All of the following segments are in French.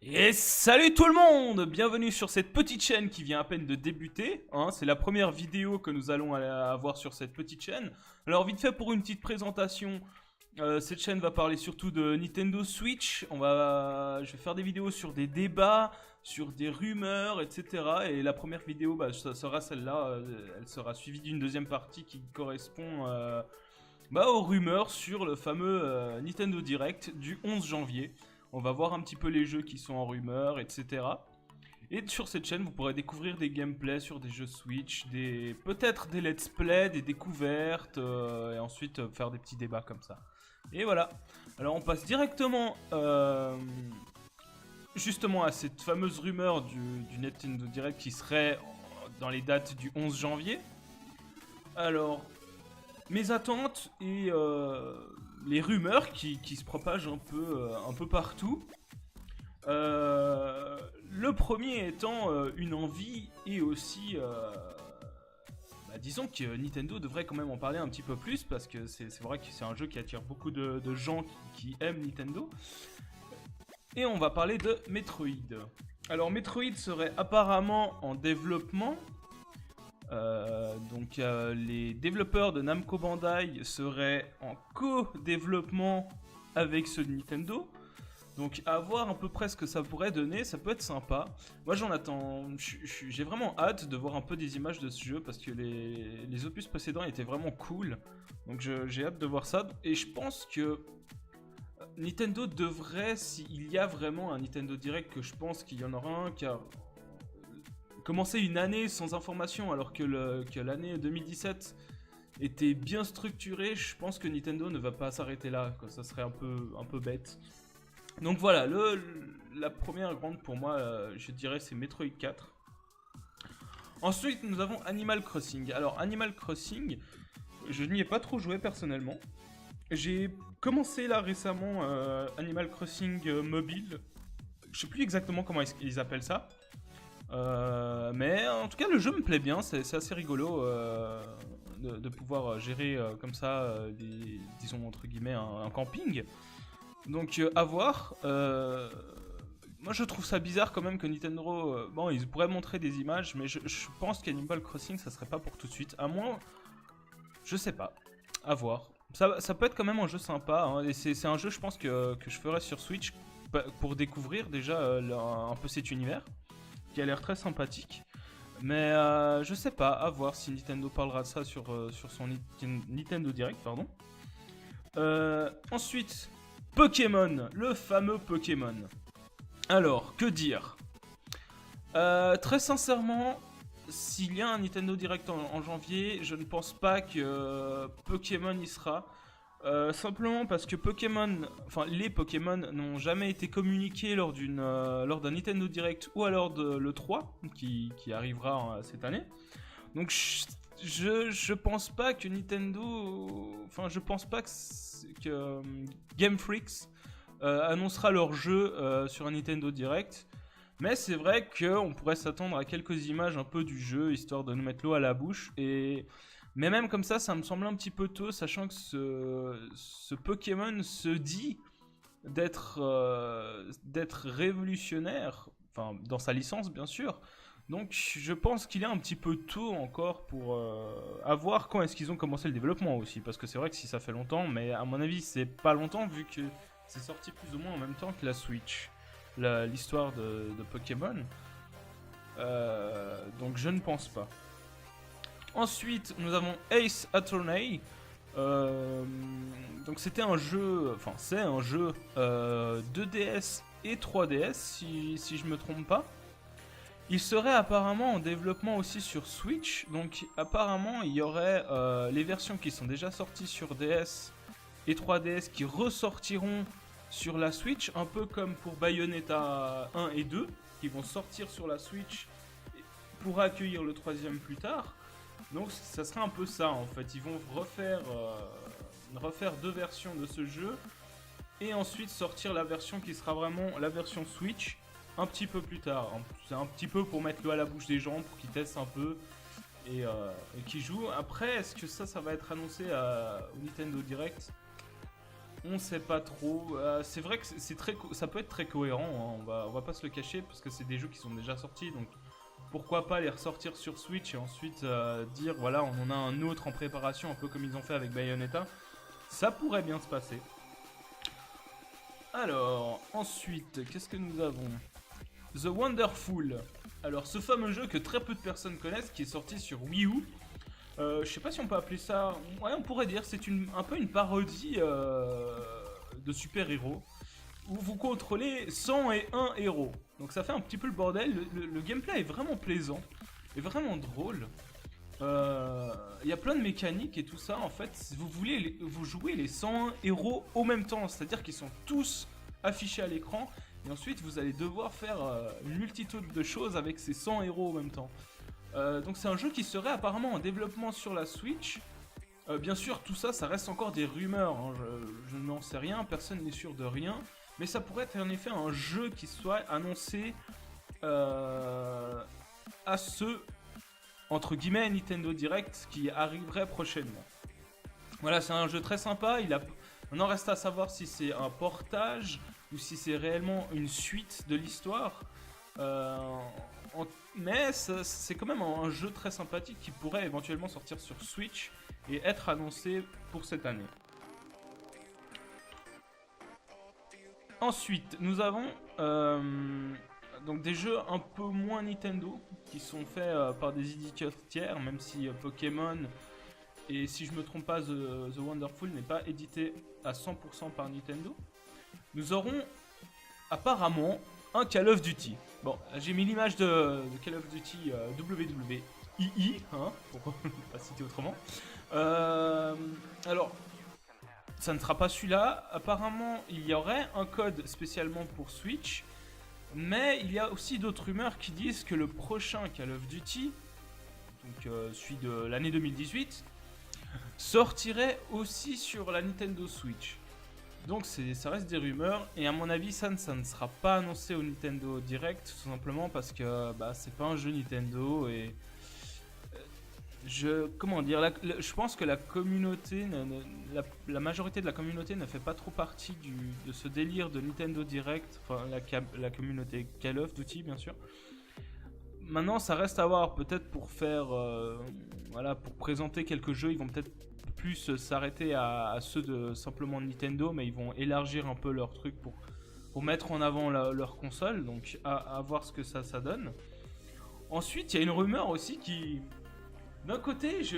Et salut tout le monde! Bienvenue sur cette petite chaîne qui vient à peine de débuter. C'est la première vidéo que nous allons avoir sur cette petite chaîne. Alors vite fait pour une petite présentation, cette chaîne va parler surtout de Nintendo Switch. Je vais faire des vidéos sur des débats, sur des rumeurs, etc. Et la première vidéo, ça sera celle-là. Elle sera suivie d'une deuxième partie qui correspond aux rumeurs sur le fameux Nintendo Direct du 11 janvier. On va voir un petit peu les jeux qui sont en rumeur, etc. Et sur cette chaîne, vous pourrez découvrir des gameplays sur des jeux Switch, peut-être des let's play, des découvertes, et ensuite faire des petits débats comme ça. Et voilà. Alors on passe directement justement à cette fameuse rumeur du Nintendo Direct qui serait dans les dates du 11 janvier. Alors, mes attentes et les rumeurs qui se propagent un peu partout. Le premier étant une envie et aussi, disons que Nintendo devrait quand même en parler un petit peu plus parce que c'est vrai que c'est un jeu qui attire beaucoup de gens qui aiment Nintendo. Et on va parler de Metroid. Alors Metroid serait apparemment en développement. Les développeurs de Namco Bandai seraient en co-développement avec ceux de Nintendo. Donc à voir à peu près ce que ça pourrait donner, ça peut être sympa. Moi j'en attends, j'ai vraiment hâte de voir un peu des images de ce jeu parce que les opus précédents étaient vraiment cool. Donc j'ai hâte de voir ça et je pense que Nintendo devrait, s'il y a vraiment un Nintendo Direct, que je pense qu'il y en aura un, car commencer une année sans information alors que l'année 2017 était bien structurée, je pense que Nintendo ne va pas s'arrêter là, quoi. Ça serait un peu bête. Donc voilà, la première grande pour moi, je dirais, c'est Metroid 4. Ensuite, nous avons Animal Crossing. Alors, Animal Crossing, je n'y ai pas trop joué personnellement. J'ai commencé là récemment Animal Crossing mobile. Je sais plus exactement comment ils appellent ça. Mais en tout cas, le jeu me plaît bien. C'est assez rigolo de pouvoir gérer comme ça, disons entre guillemets, un camping. Donc à voir. Moi je trouve ça bizarre quand même que Nintendo... bon, ils pourraient montrer des images, mais je pense qu'Animal Crossing ça serait pas pour tout de suite. À moins... Je sais pas. À voir. Ça peut être quand même un jeu sympa. Hein, et c'est un jeu je pense que je ferais sur Switch pour découvrir déjà un peu cet univers. Qui a l'air très sympathique. Mais je sais pas, à voir si Nintendo parlera de ça sur son Nintendo Direct, pardon. Ensuite... Pokémon, le fameux Pokémon. Alors, que dire très sincèrement, s'il y a un Nintendo Direct en janvier, je ne pense pas que Pokémon y sera. Simplement parce que les Pokémon n'ont jamais été communiqués lors d'un Nintendo Direct ou alors de l'E3 qui arrivera cette année. Donc je pense pas que Nintendo... Enfin, je pense pas que Game Freak annoncera leur jeu sur un Nintendo Direct. Mais c'est vrai qu'on pourrait s'attendre à quelques images un peu du jeu, histoire de nous mettre l'eau à la bouche. Mais même comme ça me semble un petit peu tôt, sachant que ce Pokémon se dit d'être révolutionnaire, enfin, dans sa licence, bien sûr. Donc je pense qu'il est un petit peu tôt encore pour voir quand est-ce qu'ils ont commencé le développement aussi. Parce que c'est vrai que si ça fait longtemps, mais à mon avis c'est pas longtemps vu que c'est sorti plus ou moins en même temps que la Switch. L'histoire de Pokémon. Donc je ne pense pas. Ensuite nous avons Ace Attorney. Donc c'était un jeu, enfin c'est un jeu 2DS et 3DS si je me trompe pas. Il serait apparemment en développement aussi sur Switch, donc apparemment il y aurait les versions qui sont déjà sorties sur DS et 3DS qui ressortiront sur la Switch, un peu comme pour Bayonetta 1 et 2, qui vont sortir sur la Switch pour accueillir le troisième plus tard. Donc ça serait un peu ça en fait, ils vont refaire deux versions de ce jeu et ensuite sortir la version qui sera vraiment la version Switch un petit peu plus tard. C'est un petit peu pour mettre l'eau à la bouche des gens, pour qu'ils testent un peu et qu'ils jouent. Après, est-ce que ça va être annoncé au Nintendo Direct ? On sait pas trop. C'est vrai que ça peut être très cohérent, hein. On va pas se le cacher, parce que c'est des jeux qui sont déjà sortis, donc pourquoi pas les ressortir sur Switch et ensuite dire voilà, on en a un autre en préparation, un peu comme ils ont fait avec Bayonetta. Ça pourrait bien se passer. Alors, ensuite, qu'est-ce que nous avons? The Wonderful. Alors, ce fameux jeu que très peu de personnes connaissent, qui est sorti sur Wii U. Je sais pas si on peut appeler ça... Ouais, on pourrait dire, c'est un peu une parodie de super-héros, où vous contrôlez 101 héros. Donc ça fait un petit peu le bordel, le gameplay est vraiment plaisant, et vraiment drôle. Il y a plein de mécaniques et tout ça, en fait, vous jouez les 101 héros au même temps, c'est-à-dire qu'ils sont tous affichés à l'écran, et ensuite vous allez devoir faire une multitude de choses avec ces 100 héros au même temps. Donc c'est un jeu qui serait apparemment en développement sur la Switch. Bien sûr, tout ça, ça reste encore des rumeurs, hein. Je n'en sais rien, personne n'est sûr de rien. Mais ça pourrait être en effet un jeu qui soit annoncé à ce, entre guillemets, Nintendo Direct qui arriverait prochainement. Voilà, c'est un jeu très sympa. Maintenant reste à savoir si c'est un portage ou si c'est réellement une suite de l'histoire. Mais c'est quand même un jeu très sympathique qui pourrait éventuellement sortir sur Switch et être annoncé pour cette année. Ensuite, nous avons donc des jeux un peu moins Nintendo qui sont faits par des éditeurs tiers, même si Pokémon et si je me trompe pas The Wonderful n'est pas édité à 100% par Nintendo. Nous aurons apparemment un Call of Duty. Bon, j'ai mis l'image de Call of Duty WWII, hein, pour ne pas citer autrement. Alors, ça ne sera pas celui-là. Apparemment, il y aurait un code spécialement pour Switch. Mais il y a aussi d'autres rumeurs qui disent que le prochain Call of Duty, donc celui de l'année 2018, sortirait aussi sur la Nintendo Switch. Donc ça reste des rumeurs, et à mon avis ça ne sera pas annoncé au Nintendo Direct, tout simplement parce que c'est pas un jeu Nintendo, et je pense que la communauté, la majorité de la communauté ne fait pas trop partie de ce délire de Nintendo Direct, enfin la communauté Call of Duty bien sûr. Maintenant ça reste à voir, peut-être pour faire, pour présenter quelques jeux, ils vont peut-être plus s'arrêter à ceux de simplement Nintendo, mais ils vont élargir un peu leur truc pour mettre en avant leur console, donc à voir ce que ça donne. Ensuite, il y a une rumeur aussi qui, d'un côté, ça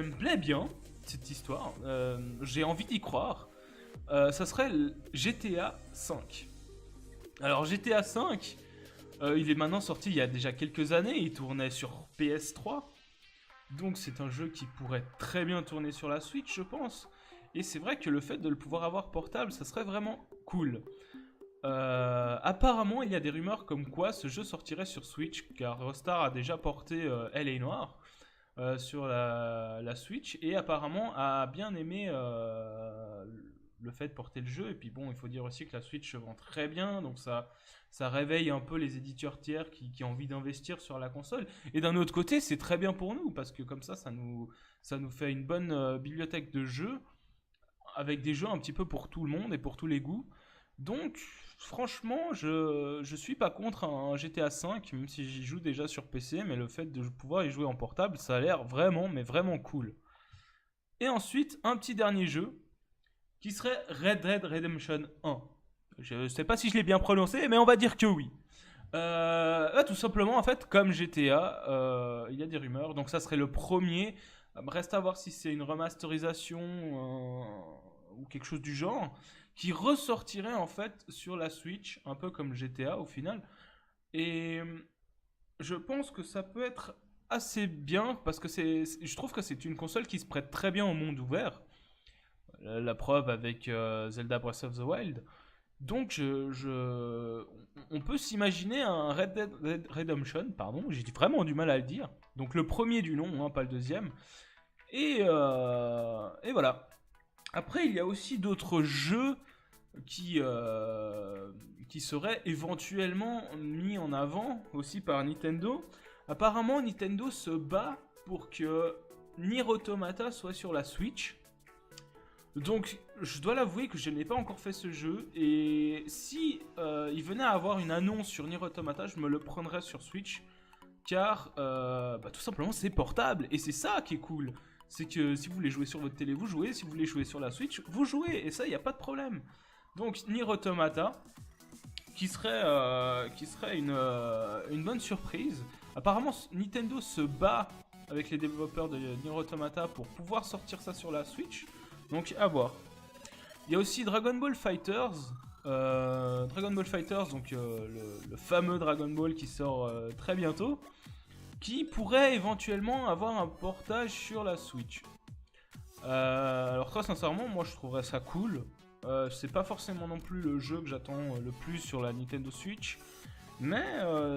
me plaît bien, cette histoire, j'ai envie d'y croire, ça serait GTA 5. Alors GTA 5, il est maintenant sorti il y a déjà quelques années, il tournait sur PS3, donc c'est un jeu qui pourrait très bien tourner sur la Switch, je pense. Et c'est vrai que le fait de le pouvoir avoir portable, ça serait vraiment cool. Apparemment, il y a des rumeurs comme quoi ce jeu sortirait sur Switch, car Rockstar a déjà porté L.A. Noire sur la Switch, et apparemment a bien aimé le fait de porter le jeu. Et puis bon, il faut dire aussi que la Switch se vend très bien, donc ça réveille un peu les éditeurs tiers qui ont envie d'investir sur la console. Et d'un autre côté, c'est très bien pour nous, parce que comme ça nous fait une bonne bibliothèque de jeux, avec des jeux un petit peu pour tout le monde et pour tous les goûts. Donc, franchement, je suis pas contre un GTA V, même si j'y joue déjà sur PC, mais le fait de pouvoir y jouer en portable, ça a l'air vraiment, mais vraiment cool. Et ensuite, un petit dernier jeu, qui serait Red Dead Redemption 1. Je sais pas si je l'ai bien prononcé, mais on va dire que oui. Tout simplement, en fait, comme GTA, il y a des rumeurs, donc ça serait le premier. Reste à voir si c'est une remasterisation ou quelque chose du genre, qui ressortirait en fait sur la Switch, un peu comme GTA au final. Et je pense que ça peut être assez bien, parce que je trouve que c'est une console qui se prête très bien au monde ouvert. La preuve avec Zelda Breath of the Wild. Donc on peut s'imaginer un Red Dead Redemption, pardon, j'ai vraiment du mal à le dire. Donc le premier du nom, hein, pas le deuxième. Et voilà. Après, il y a aussi d'autres jeux qui seraient éventuellement mis en avant aussi par Nintendo. Apparemment, Nintendo se bat pour que Nier Automata soit sur la Switch. Donc, je dois l'avouer que je n'ai pas encore fait ce jeu. Et si il venait à avoir une annonce sur Nier Automata, je me le prendrais sur Switch. Car, tout simplement, c'est portable. Et c'est ça qui est cool. C'est que si vous voulez jouer sur votre télé, vous jouez. Si vous voulez jouer sur la Switch, vous jouez. Et ça, il n'y a pas de problème. Donc, Nier Automata, qui serait une bonne surprise. Apparemment, Nintendo se bat avec les développeurs de Nier Automata pour pouvoir sortir ça sur la Switch. Donc, à voir. Il y a aussi Dragon Ball Fighters. Donc le fameux Dragon Ball qui sort très bientôt. Qui pourrait éventuellement avoir un portage sur la Switch. Alors, très sincèrement, moi je trouverais ça cool. C'est pas forcément non plus le jeu que j'attends le plus sur la Nintendo Switch, mais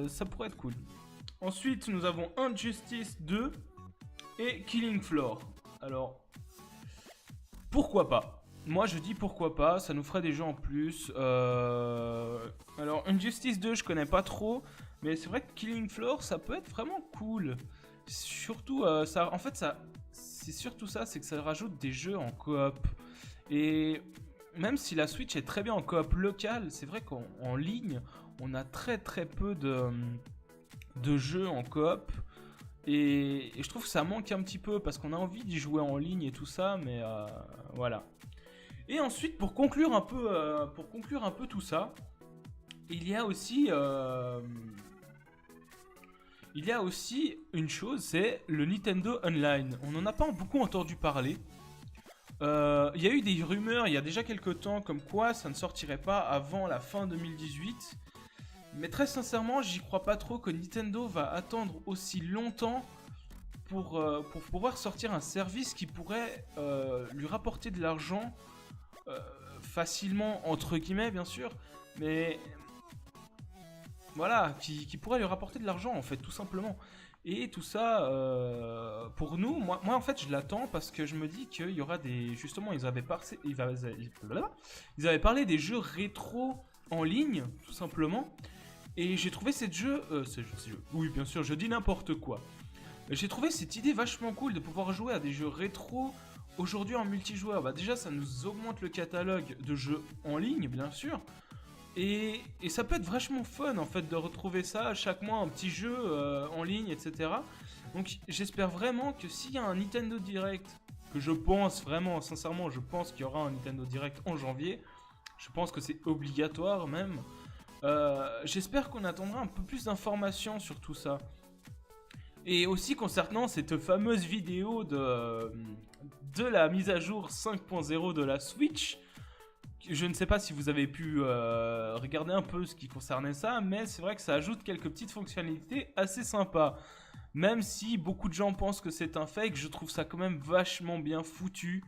ça pourrait être cool. Ensuite, nous avons Injustice 2 et Killing Floor. Alors, pourquoi pas? Moi, je dis pourquoi pas, ça nous ferait des jeux en plus. Alors, Injustice 2, je connais pas trop, mais c'est vrai que Killing Floor, ça peut être vraiment cool. Surtout, c'est surtout ça, c'est que ça rajoute des jeux en coop. Et même si la Switch est très bien en coop local, c'est vrai qu'en ligne, on a très peu de jeux en coop. Et je trouve que ça manque un petit peu parce qu'on a envie d'y jouer en ligne et tout ça, mais voilà. Et ensuite, pour conclure un peu tout ça, il y a aussi une chose, c'est le Nintendo Online. On n'en a pas beaucoup entendu parler. Il y a eu des rumeurs il y a déjà quelques temps comme quoi ça ne sortirait pas avant la fin 2018. Mais très sincèrement, j'y crois pas trop que Nintendo va attendre aussi longtemps pour pouvoir sortir un service qui pourrait lui rapporter de l'argent facilement, entre guillemets bien sûr, mais voilà, qui pourrait lui rapporter de l'argent en fait, tout simplement. Et tout ça, pour nous, moi en fait je l'attends parce que je me dis qu'il y aura des... Justement, ils avaient parlé des jeux rétro en ligne, tout simplement. Et j'ai trouvé ces jeux... Oui, bien sûr, je dis n'importe quoi. J'ai trouvé cette idée vachement cool de pouvoir jouer à des jeux rétro aujourd'hui en multijoueur. Bah déjà, ça nous augmente le catalogue de jeux en ligne, bien sûr. Et ça peut être vachement fun, en fait, de retrouver ça chaque mois, un petit jeu en ligne, etc. Donc, j'espère vraiment que s'il y a un Nintendo Direct, que je pense vraiment, sincèrement, je pense qu'il y aura un Nintendo Direct en janvier. Je pense que c'est obligatoire, même. J'espère qu'on attendra un peu plus d'informations sur tout ça. Et aussi concernant cette fameuse vidéo de la mise à jour 5.0 de la Switch. Je ne sais pas si vous avez pu regarder un peu ce qui concernait ça, mais c'est vrai que ça ajoute quelques petites fonctionnalités assez sympas. Même si beaucoup de gens pensent que c'est un fake, je trouve ça quand même vachement bien foutu.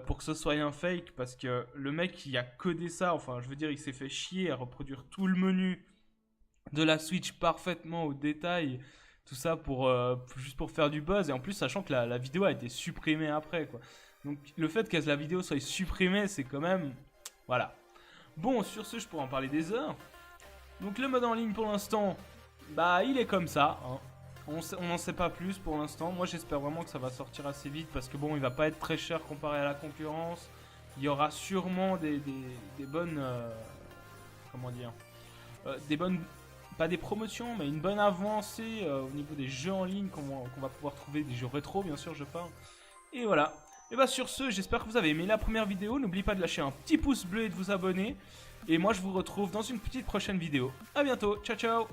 Pour que ce soit un fake, parce que le mec qui a codé ça, enfin je veux dire il s'est fait chier à reproduire tout le menu de la Switch parfaitement au détail, tout ça juste pour faire du buzz, et en plus sachant que la vidéo a été supprimée après quoi. Donc le fait que la vidéo soit supprimée, c'est quand même... Voilà. Bon, sur ce je pourrais en parler des heures. Donc le mode en ligne pour l'instant, bah il est comme ça, hein. On n'en sait pas plus pour l'instant. Moi j'espère vraiment que ça va sortir assez vite parce que bon, il va pas être très cher comparé à la concurrence. Il y aura sûrement des bonnes... comment dire, des bonnes... Pas des promotions, mais une bonne avancée au niveau des jeux en ligne qu'on va pouvoir trouver, des jeux rétro bien sûr je parle. Et voilà. Et bah sur ce, j'espère que vous avez aimé la première vidéo. N'oubliez pas de lâcher un petit pouce bleu et de vous abonner. Et moi je vous retrouve dans une petite prochaine vidéo. A bientôt, ciao ciao.